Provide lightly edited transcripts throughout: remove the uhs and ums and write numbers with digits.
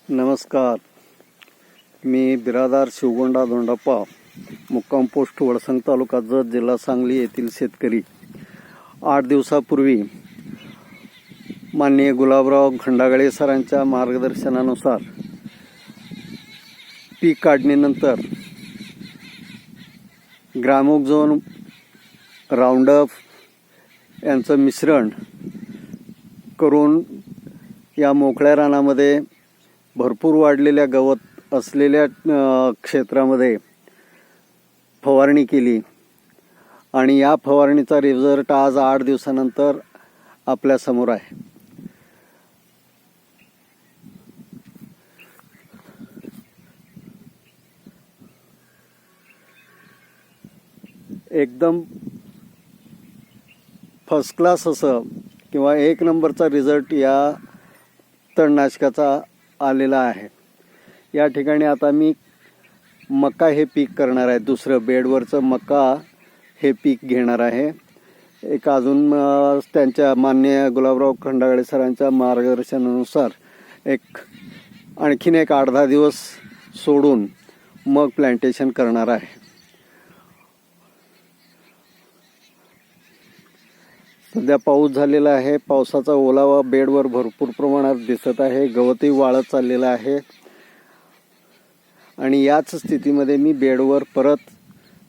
नमस्कार. मी बिरादार शिवगोंडा धोंडप्पा, मुक्काम पोस्ट वडसंग, तालुका जत, जिल्हा सांगली येथील शेतकरी. 8 दिवसापूर्वी माननीय गुलाबराव खंडागळे सरांच्या मार्गदर्शनानुसार पीक काढणीनंतर ग्रामोक्झोन, राऊंडअप यांचं मिश्रण करून या मोकळ्या रानामध्ये भरपूर वाढलेल्या गवत असलेल्या क्षेत्रामध्ये फवारणी केली आणि या फवारणीचा रिझल्ट आज 8 दिवसानंतर आपल्या समोर आहे. एकदम फर्स्ट क्लास असं किंवा 1 नंबरचा रिझल्ट या तणनाशकाचा आलेला आहे. या ठिकाणी आता मी मका हे पीक करणार आहे. दुसरं बेडवरचं मका हे पीक घेणार आहे. एक अजून त्यांच्या माननीय गुलाबराव खंडागळे सरांच्या मार्गदर्शनानुसार आणखीन एक 8-10 दिवस सोडून मग प्लांटेशन करणार आहे. सध्या पाऊस झालेला आहे. पावसाचा ओलावा बेडवर भरपूर प्रमाणात दिसत आहे. गवतही वाळत चाललेलं आहे आणि याच स्थितीमध्ये मी बेडवर परत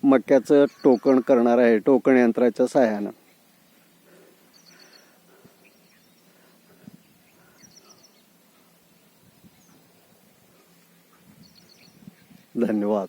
मक्याचं टोकण करणार आहे, टोकण यंत्राच्या सहाय्यानं. धन्यवाद.